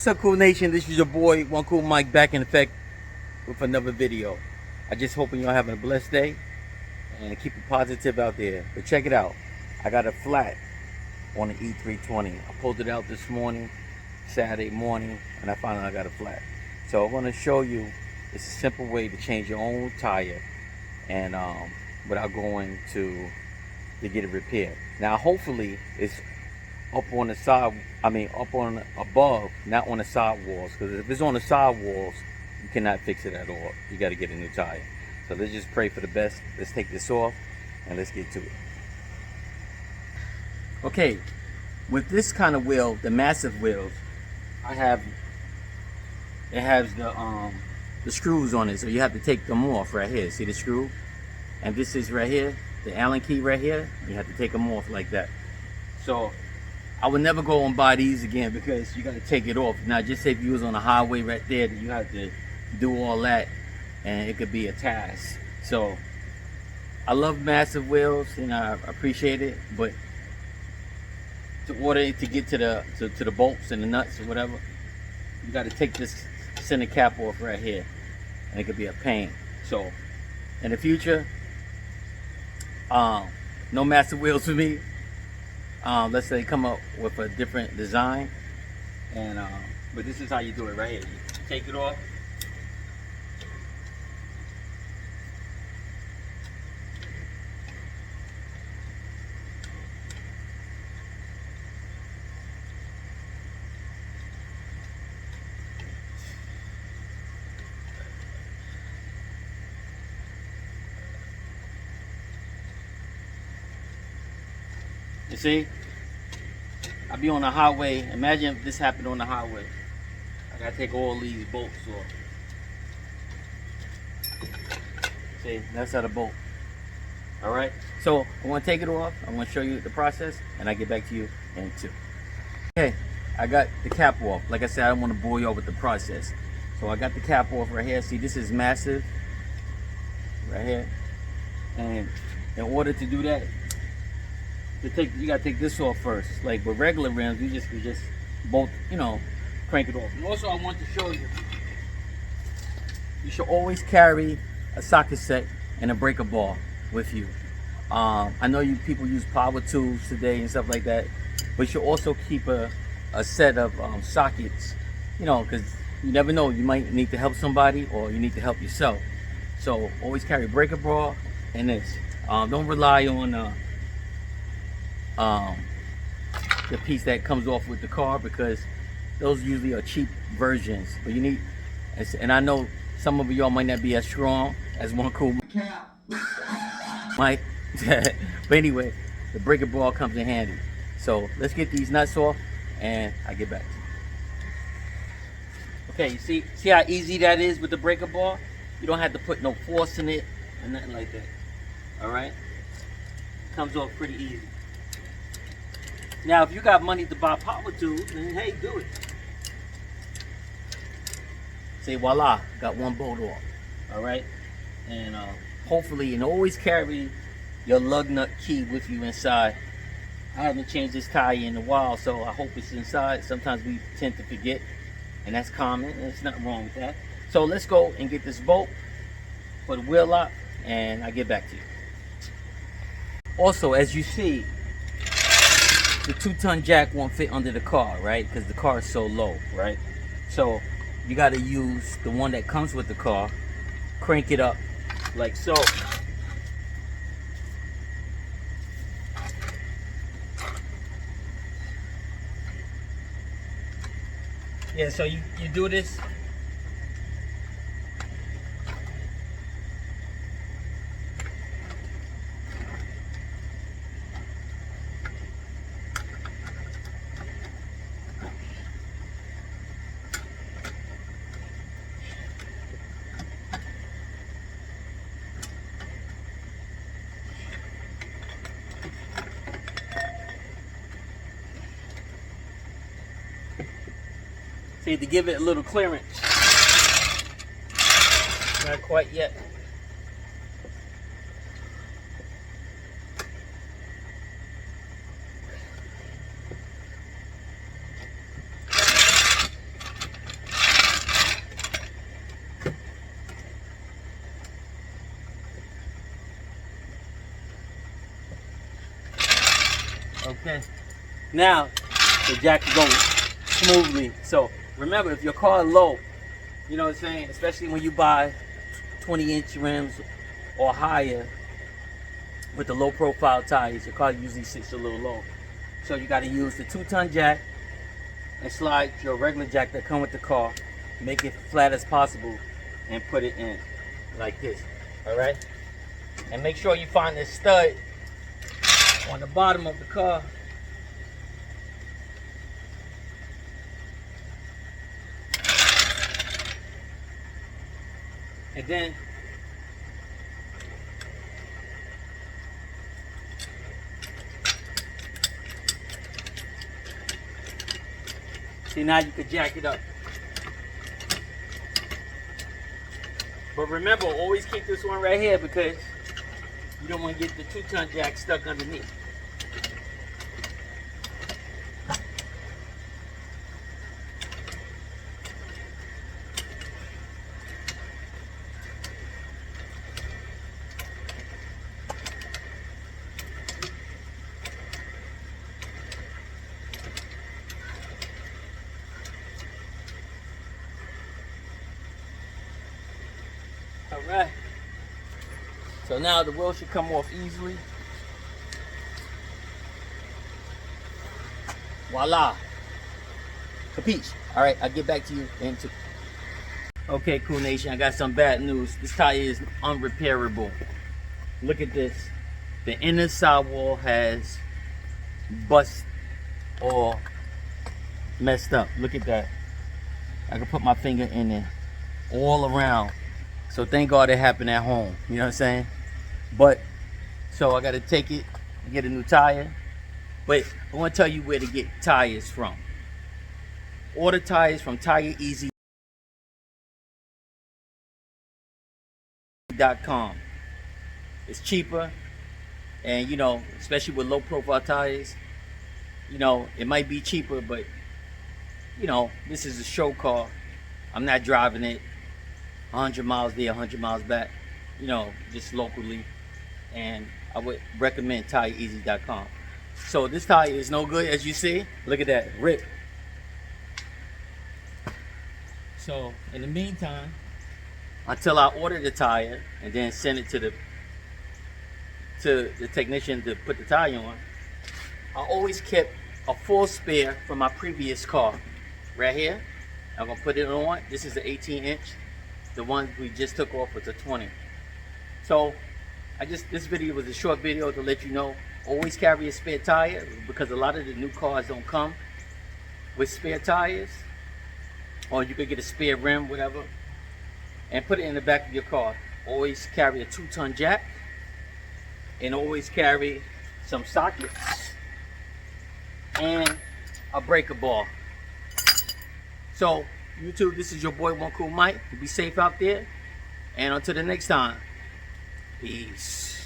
What's up, Cool Nation? This is your boy, One Cool Mike, back in effect with another video. I just hoping y'all having a blessed day and keep it positive out there. But check it out. I got a flat on the E320. I pulled it out this morning, Saturday morning, and I found out I got a flat. So I want to show you it's a simple way to change your own tire and without going to get it repaired. Now, hopefully, it's up on the side, up on above, not on the side walls, because if it's on the side walls, you cannot fix it at all. You got to get a new tire. So let's just pray for the best. Let's take this off and let's get to it. Okay, with this kind of wheel, the massive wheels, it has the screws on it, so you have to take them off right here. See the screw? And this is right here, the Allen key right here. You have to take them off like that. So I would never go and buy these again because you got to take it off. Now, just say if you was on the highway right there, you have to do all that, and it could be a task. So I love massive wheels, and I appreciate it, but in order to get to the bolts and the nuts or whatever, you got to take this center cap off right here, and it could be a pain. So in the future, no massive wheels for me. Let's say come up with a different design, and but this is how you do it right here. You take it off, you see, I'll be on the highway. Imagine if this happened on the highway. I gotta take all these bolts off. See, that's how the bolt. All right, so I want to take it off. I want to show you the process, and I get back to you in 2. Okay, I got the cap off. Like I said, I don't want to bore you all with the process. So I got the cap off right here. See, this is massive right here, and in order to do that, you gotta take this off first. Like with regular rims, you just bolt, crank it off. And also, I want to show you, you should always carry a socket set and a breaker bar with you. I know you people use power tools today and stuff like that, but you should also keep a set of sockets, because you never know, you might need to help somebody or you need to help yourself. So always carry a breaker bar and this. Don't rely on the piece that comes off with the car, because those usually are cheap versions. But you need, and I know some of y'all might not be as strong as One Cool Mike, but anyway, the breaker bar comes in handy. So let's get these nuts off and I get back to you. Okay, you see how easy that is with the breaker bar? You don't have to put no force in it or nothing like that. All right, comes off pretty easy. Now, if you got money to buy power tools, then hey, do it. Say, voila, got one bolt off. All right, and hopefully, and always carry your lug nut key with you inside. I haven't changed this tire in a while, so I hope it's inside. Sometimes we tend to forget, and that's common, and there's nothing wrong with that. So let's go and get this bolt for the wheel lock, and I get back to you. Also, as you see, the 2-ton jack won't fit under the car, right? Because the car is so low, right? So you got to use the one that comes with the car, crank it up like so. Yeah, so you do this. See, to give it a little clearance. Not quite yet. Okay. Now the jack is going smoothly. So remember, if your car is low, you know what I'm saying, especially when you buy 20-inch rims or higher with the low profile tires, your car usually sits a little low. So you got to use the 2-ton jack and slide your regular jack that come with the car, make it flat as possible, and put it in like this. All right. And make sure you find this stud on the bottom of the car. And then see, now you can jack it up. But remember, always keep this one right here because you don't want to get the 2-ton jack stuck underneath. All right. So now the wheel should come off easily. Voila. Capiche. All right, I'll get back to you in 2. Okay, Cool Nation, I got some bad news. This tire is unrepairable. Look at this. The inner sidewall has bust or messed up. Look at that. I can put my finger in there all around. So thank God it happened at home. You know what I'm saying? But, so I got to take it and get a new tire. But I want to tell you where to get tires from. Order tires from TireEasy.com. It's cheaper. And, you know, especially with low profile tires, you know, it might be cheaper, but, you know, this is a show car. I'm not driving it 100 miles there, 100 miles back, you know, just locally. And I would recommend TireEasy.com. So this tire is no good, as you see. Look at that, rip. So in the meantime, until I order the tire and then send it to the technician to put the tire on, I always kept a full spare from my previous car. Right here, I'm gonna put it on. This is the 18-inch. The one we just took off was a 20. So this video was a short video to let you know, always carry a spare tire because a lot of the new cars don't come with spare tires, or you could get a spare rim, whatever, and put it in the back of your car. Always carry a 2-ton jack and always carry some sockets and a breaker bar. So YouTube, this is your boy One Cool Mike. Be safe out there, and until the next time, peace.